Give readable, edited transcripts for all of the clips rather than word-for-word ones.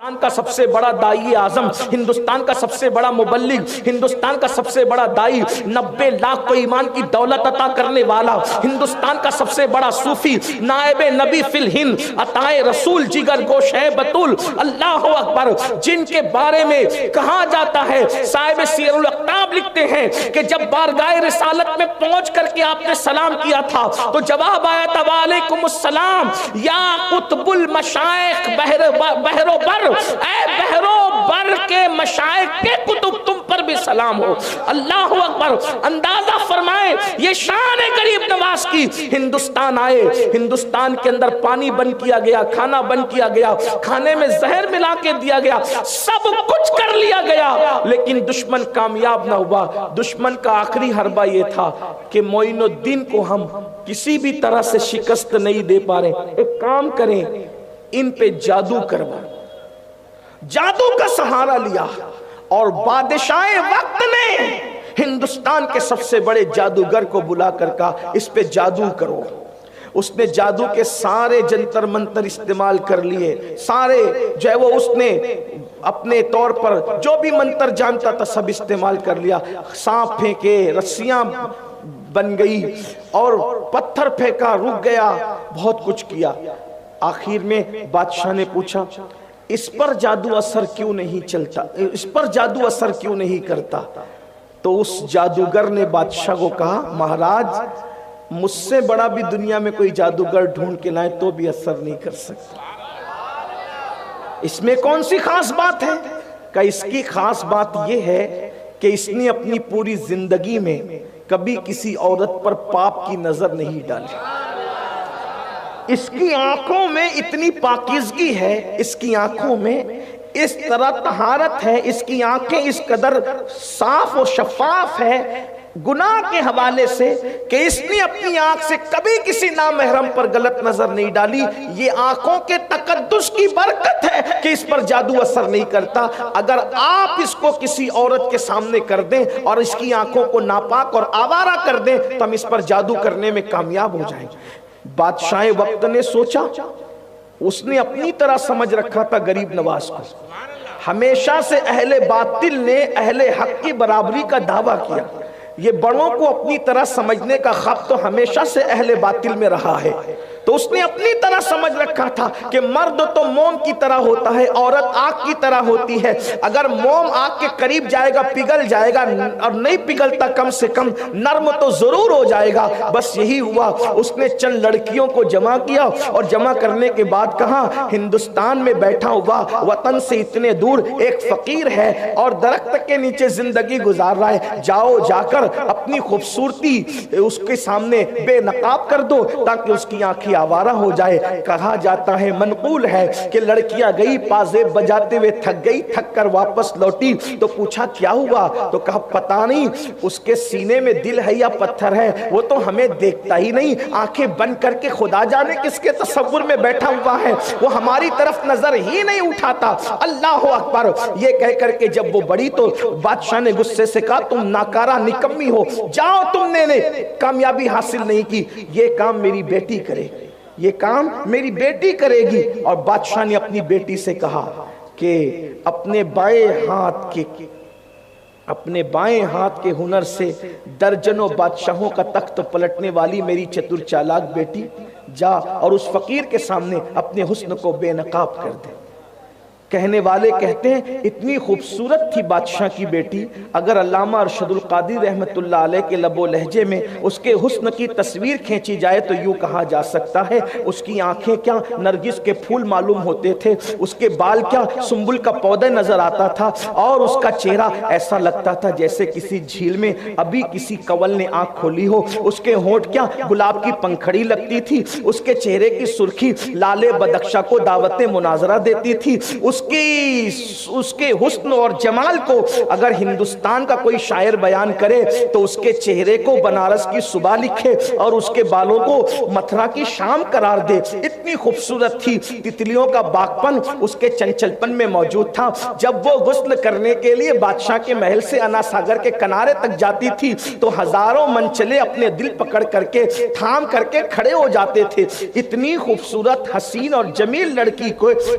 ہندوستان کا سب سے بڑا داعی اعظم، ہندوستان کا سب سے بڑا مبلغ، ہندوستان کا سب سے بڑا داعی، 90 لاکھ کو ایمان کی دولت عطا کرنے والا، ہندوستان کا سب سے بڑا صوفی، نائب نبی فی الہند، عطائے رسول، جگر گوش ہے بطول، اللہ اکبر، جن کے بارے میں کہا جاتا ہے، صاحب سیر الاقتاب لکھتے ہیں کہ جب بارگاہ رسالت میں پہنچ کر کے آپ نے سلام کیا تھا تو جواب آیا تھا وعلیکم السلام یا قطب المشائخ بحر و بر، اے بحرو بر کے مشائخ کے کتب تم پر بھی سلام ہو۔ اللہ اکبر، اندازہ فرمائے یہ شان غریب نواز کی، ہندوستان آئے، ہندوستان کے اندر پانی بند کیا گیا، کھانا بند کیا گیا، کھانے میں زہر ملا کے دیا گیا، سب کچھ کر لیا گیا، لیکن دشمن کامیاب نہ ہوا۔ دشمن کا آخری حربہ یہ تھا کہ معین الدین کو ہم کسی بھی طرح سے شکست نہیں دے پا رہے، ایک کام کریں، ان پہ جادو کروا۔ جادو کا سہارا لیا اور بادشاہ وقت نے ہندوستان کے سب سے بڑے جادوگر کو بلا کر کہا اس پہ جادو کرو۔ اس نے جادو کے سارے جنتر منتر استعمال کر لیے، سارے جو ہے وہ اس نے اپنے طور پر جو بھی منتر جانتا تھا سب استعمال کر لیا، سانپ پھینکے، رسیاں بن گئی اور پتھر پھینکا رک گیا، بہت کچھ کیا۔ آخر میں بادشاہ نے پوچھا اس پر جادو اثر کیوں نہیں چلتا، اس پر جادو اثر کیوں نہیں کرتا؟ تو اس جادوگر نے بادشاہ کو کہا مہاراج مجھ سے بڑا بھی دنیا میں کوئی جادوگر ڈھونڈ کے لائے تو بھی اثر نہیں کر سکتا۔ اس میں کون سی خاص بات ہے؟ کہ اس کی خاص بات یہ ہے کہ اس نے اپنی پوری زندگی میں کبھی کسی عورت پر پاپ کی نظر نہیں ڈالی۔ اس کی آنکھوں میں اتنی پاکیزگی ہے، اس کی آنکھوں میں اس طرح طہارت ہے، اس کی آنکھیں اس قدر صاف و شفاف ہے گناہ کے حوالے سے کہ اس نے اپنی آنکھ سے کبھی کسی نامحرم پر غلط نظر نہیں ڈالی۔ یہ آنکھوں کے تقدس کی برکت ہے کہ اس پر جادو اثر نہیں کرتا۔ اگر آپ اس کو کسی عورت کے سامنے کر دیں اور اس کی آنکھوں کو ناپاک اور آوارہ کر دیں تو ہم اس پر جادو کرنے میں کامیاب ہو جائیں۔ بادشاہ وقت نے سوچا، اس نے اپنی طرح سمجھ رکھا تھا غریب نواز کو، ہمیشہ سے اہل باطل نے اہل حق کی برابری کا دعویٰ کیا، یہ بڑوں کو اپنی طرح سمجھنے کا خواب تو ہمیشہ سے اہل باطل میں رہا ہے، تو اس نے اپنی طرح سمجھ رکھا تھا کہ مرد تو موم کی طرح ہوتا ہے، عورت آگ کی طرح ہوتی ہے، اگر موم آگ کے قریب جائے گا پگھل جائے گا اور نہیں پگھلتا کم سے کم نرم تو ضرور ہو جائے گا۔ بس یہی ہوا، اس نے چند لڑکیوں کو جمع کیا اور جمع کرنے کے بعد کہا ہندوستان میں بیٹھا ہوا وطن سے اتنے دور ایک فقیر ہے اور درخت کے نیچے زندگی گزار رہا ہے، جاؤ جا کر اپنی خوبصورتی اس کے سامنے بے نقاب کر دو تاکہ اس کی آنکھیں آوارہ ہو جائے۔ کہا جاتا ہے، منقول ہے کہ لڑکیاں گئی پازیب بجاتے ہوئے تھک گئی، تھک کر واپس لوٹی تو پوچھا کیا ہوا؟ تو کہا پتہ نہیں، اس کے سینے میں دل ہے یا پتھر ہے، وہ تو ہمیں دیکھتا ہی نہیں، آنکھیں بند کر کے خدا جانے کس کے تصور میں بیٹھا ہوا ہے، وہ ہماری طرف نظر ہی نہیں اٹھاتا۔ اللہ اکبر، یہ کہہ کر کے جب وہ بڑی تو بادشاہ نے غصے سے کہا تم ناکارہ نکمی ہو، جاؤ، تم نے کامیابی حاصل نہیں کی، یہ کام میری بیٹی کرے، یہ کام میری بیٹی کرے گی۔ اور بادشاہ نے اپنی بیٹی سے کہا کہ اپنے بائیں ہاتھ کے ہنر سے درجنوں بادشاہوں کا تخت پلٹنے والی میری چتر چالاک بیٹی، جا اور اس فقیر کے سامنے اپنے حسن کو بے نقاب کر دے۔ کہنے والے کہتے ہیں اتنی خوبصورت تھی بادشاہ کی بیٹی، اگر علامہ ارشد القادری رحمت اللہ علیہ کے لب و لہجے میں اس کے حسن کی تصویر کھینچی جائے تو یوں کہا جا سکتا ہے اس کی آنکھیں کیا نرگس کے پھول معلوم ہوتے تھے، اس کے بال کیا سنبل کا پودا نظر آتا تھا، اور اس کا چہرہ ایسا لگتا تھا جیسے کسی جھیل میں ابھی کسی کنول نے آنکھ کھولی ہو، اس کے ہونٹ کیا گلاب کی پنکھڑی لگتی تھی، اس کے چہرے کی سرخی لالے بدخشاں کو دعوت مناظرہ دیتی تھی، اس کے حسن اور جمال کو اگر ہندوستان کا کوئی شاعر بیان کرے تو اس کے چہرے کو بنارس کی صبح لکھے اور اس کے بالوں کو متھرا کی شام قرار دے، اتنی خوبصورت تھی۔ تتلیوں کا باغپن اس کے چنچل پن میں موجود تھا۔ جب وہ غسل کرنے کے لیے بادشاہ کے محل سے انا ساگر کے کنارے تک جاتی تھی تو ہزاروں منچلے اپنے دل پکڑ کر کے تھام کر کے کھڑے ہو جاتے تھے۔ اتنی خوبصورت حسین اور جمیل لڑکی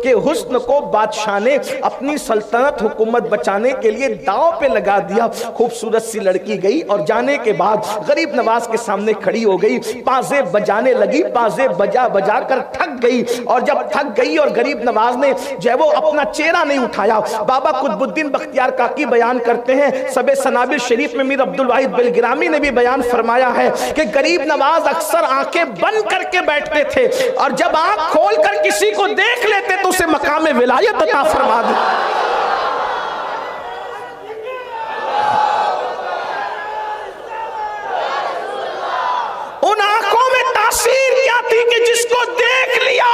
کے حسن کو بادشاہ نے اپنی سلطنت حکومت بچانے کے لیے داؤ پہ لگا دیا. خوبصورت سی لڑکی گئی اور جانے کے بعد غریب نواز کے سامنے کھڑی ہو گئی, پازے بجانے لگی, پازے بجا بجا کر تھک گئی. اور جب تھک گئی اور غریب نواز نے جو ہے وہ اپنا چہرہ نہیں اٹھایا, بابا قطب الدین بختیار کاکی بیان کرتے ہیں, سب سنابل شریف میں میر عبد الواحد بلگرامی نے بھی بیان فرمایا ہے کہ غریب نواز اکثر آنکھیں بند کر کے بیٹھتے تھے, اور جب آنکھ کھول کر کسی کو دیکھ لیتے تو اسے مقام ولایت عطا فرما دے. ان آنکھوں میں تاثیر کیا تھی کہ جس کو دیکھ لیا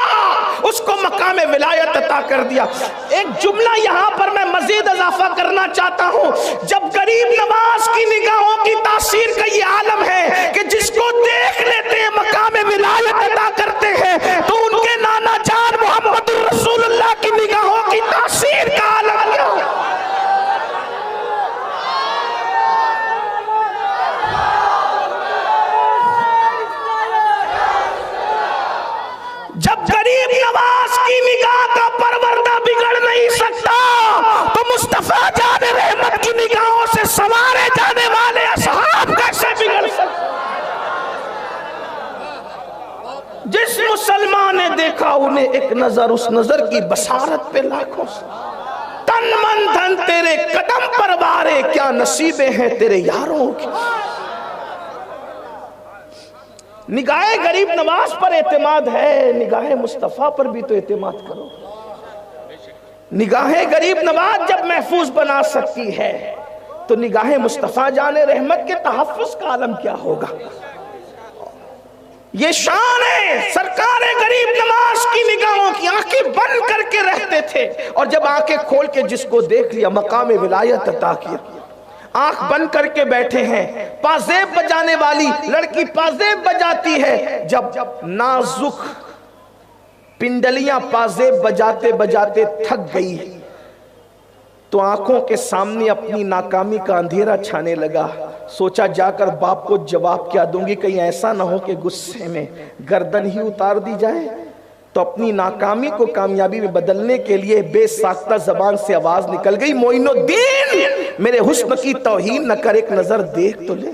اس کو مقام ولایت عطا کر دیا. ایک جملہ یہاں پر میں مزید اضافہ کرنا چاہتا ہوں, جب غریب نواز کی نگاہوں کی تاثیر کا یہ عالم ہے کہ جس کو دیکھ لیتے ہیں مقام ولایت عطا کرتے ہیں, تو ان کے نانا جان محمد رسول اللہ کی نگاہوں کی تاثیر کا عالم کیا ہے. جب غریب نواز کی نگاہ کا پروردہ بگڑ نہیں سکتا تو مصطفیٰ جان رحمت کی نگاہوں سے سنوارے جانے والے اصحاب کیسے بگڑ سکتے. جس مسلمان نے دیکھا انہیں ایک نظر, اس نظر کی بصارت پہ لاکھوں سے تن من دھن تیرے قدم پر بارے, کیا نصیبیں ہیں تیرے یاروں کی. نگاہ غریب نواز پر اعتماد ہے, نگاہ مصطفیٰ پر بھی تو اعتماد کرو. نگاہ غریب نواز جب محفوظ بنا سکتی ہے تو نگاہ مصطفیٰ جان رحمت کے تحفظ کا عالم کیا ہوگا. یہ شان ہے, سرکار غریب نواز کی نگاہوں کی آنکھیں بند کر کے رہتے تھے, اور جب آنکھیں کھول کے جس کو دیکھ لیا مقام ولایت عطا کیا. آنکھ بند کر کے بیٹھے ہیں, پازیب بجانے والی لڑکی پازیب بجاتی ہے, جب نازک پنڈلیاں پازیب بجاتے بجاتے تھک گئی تو آنکھوں کے سامنے اپنی ناکامی کا اندھیرا چھانے لگا. سوچا جا کر باپ کو جواب کیا دوں گی, کہیں ایسا نہ ہو کہ غصے میں گردن ہی اتار دی جائے. تو اپنی ناکامی کو کامیابی میں بدلنے کے لیے بے ساختہ زبان سے آواز نکل گئی, معین الدین میرے حسن کی توہین نہ کر, ایک نظر دیکھ تو لے.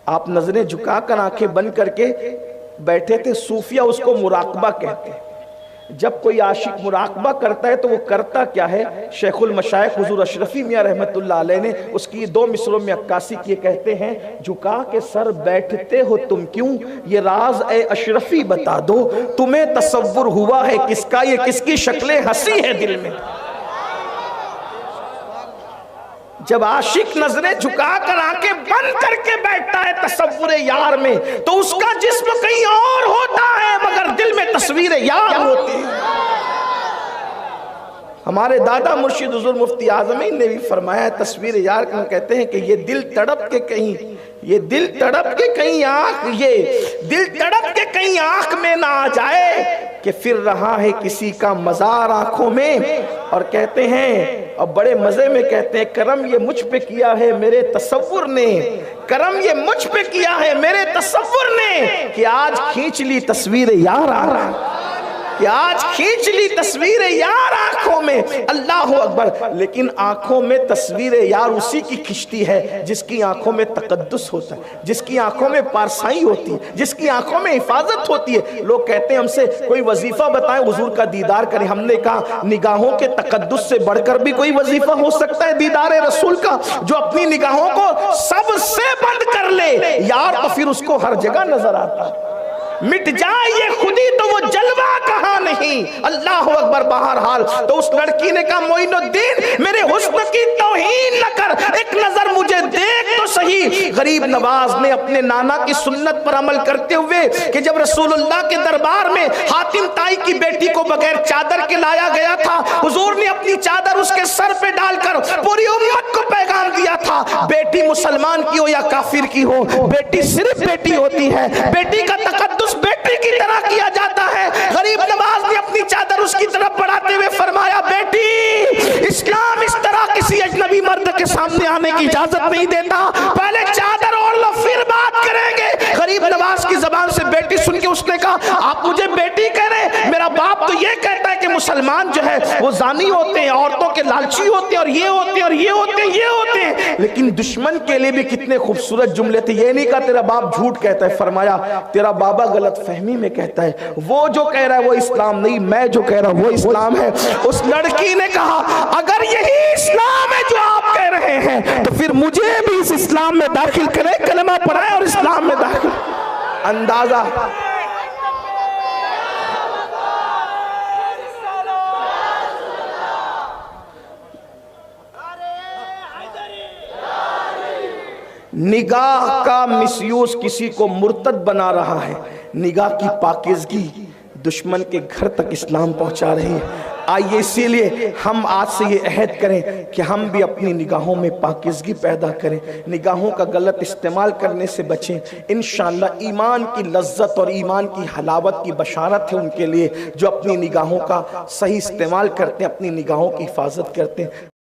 آپ نظریں جھکا کر آنکھیں بند کر کے بیٹھے تھے. صوفیہ اس کو مراقبہ کہتے ہیں. جب کوئی عاشق مراقبہ کرتا ہے تو وہ کرتا کیا ہے, شیخ المشائخ حضور اشرفی میاں رحمت اللہ علیہ نے اس کی 2 مصروں میں عکاسی کیے, کہتے ہیں جھکا کے سر بیٹھتے ہو تم کیوں, یہ راز اے اشرفی بتا دو, تمہیں تصور ہوا ہے کس کا, یہ کس کی شکل ہنسی ہے دل میں. جب عاشق نظریں جھکا کر آنکھیں بند کر کے بیٹھتا ہے تصور یار میں, تو اس کا جسم کہیں اور ہوتا ہے مگر دل میں تصویر یار ہوتی ہے. ہمارے دادا مرشد حضور مفتی اعظمین نے بھی فرمایا, تصویر یار کو کہتے ہیں کہ یہ دل تڑپ کے کہیں, یہ دل تڑپ کے کہیں آنکھ, یہ دل تڑپ کے کہیں آنکھ میں نہ آ جائے کہ پھر رہا ہے کسی کا مزار آنکھوں میں. اور کہتے ہیں, اور بڑے مزے میں کہتے ہیں, کرم یہ مجھ پہ کیا ہے میرے تصور نے, کرم یہ مجھ پہ کیا ہے میرے تصور نے, کہ آج کھینچ لی تصویر یار آ رہا ہے, کہ آج کھینچ لی تصویر یار آنکھوں میں. اللہ اکبر. لیکن آنکھوں میں تصویر یار اسی کی کھنچتی ہے جس کی آنکھوں میں تقدس ہوتا ہے, جس کی آنکھوں میں پارسائی ہوتی ہے, جس کی آنکھوں میں حفاظت ہوتی ہے. لوگ کہتے ہیں ہم سے کوئی وظیفہ بتائیں حضور کا دیدار کریں. ہم نے کہا نگاہوں کے تقدس سے بڑھ کر بھی کوئی وظیفہ ہو سکتا ہے دیدار رسول کا, جو اپنی نگاہوں کو سب سے بند کر لے یار, تو پھر اس کو ہر جگہ نظر آتا ہے. مٹ جائے یہ خودی تو وہ جلوہ کہاں نہیں. اللہ اکبر. بہرحال تو اس لڑکی نے کہا معین الدین میرے حسن کی توہین نہ کر, ایک نظر مجھے دیکھ تو صحیح. غریب نواز نے اپنے نانا کی سنت پر عمل کرتے ہوئے کہ جب رسول اللہ کے دربار میں حاتم طائی کی بیٹی کو بغیر چادر کے لایا گیا تھا, حضور نے اپنی چادر اس کے سر پہ ڈال کر پوری امت کو پیغام دیا تھا, بیٹی مسلمان کی ہو یا کافر کی ہو, بیٹی صرف بیٹی ہوتی ہے, بیٹی کا تقدس بیٹی کی طرح کیا جاتا ہے. غریب نواز نے اپنی چادر اس کی طرف بڑھاتے ہوئے فرمایا, بیٹی اسلام اس طرح کسی اجنبی مرد کے سامنے آنے کی اجازت نہیں دیتا, پہلے چادر اوڑھ لو پھر بات کریں گے. غریب نواز کی زبان سے بیٹی سن سن کے اس نے کہا آپ مجھے بیٹی کہہ رہے ہیں؟ میرا باپ تو یہ کہتا ہے کہ مسلمان جو ہے وہ زانی ہوتے ہیں، عورتوں کے لالچی ہوتے ہیں، اور یہ ہوتے ہیں اور یہ ہوتے ہیں، یہ ہوتے ہیں۔ لیکن دشمن کے لیے بھی کتنے خوبصورت جملے تھے، یہ نہیں کہا تیرا باپ جھوٹ کہتا ہے، فرمایا تیرا بابا غلط فہمی میں کہتا ہے، وہ جو کہہ رہا ہے وہ اسلام نہیں، میں جو کہہ رہا ہوں وہ اسلام ہے۔ اس لڑکی نے کہا اگر یہی اسلام ہے جو آپ کہہ رہے ہیں تو پھر مجھے بھی اس اسلام میں داخل کریں، کلمہ پڑھائیں اور اسلام میں داخل۔ اندازہ نگاہ کا مس یوز کسی کو مرتد بنا رہا ہے، نگاہ کی پاکیزگی دشمن کے گھر تک اسلام پہنچا رہی ہے۔ آئیے اسی لیے ہم آج سے یہ عہد کریں کہ ہم بھی اپنی نگاہوں میں پاکیزگی پیدا کریں، نگاہوں کا غلط استعمال کرنے سے بچیں۔ انشاءاللہ ایمان کی لذت اور ایمان کی حلاوت کی بشارت ہے ان کے لیے جو اپنی نگاہوں کا صحیح استعمال کرتے ہیں، اپنی نگاہوں کی حفاظت کرتے ہیں۔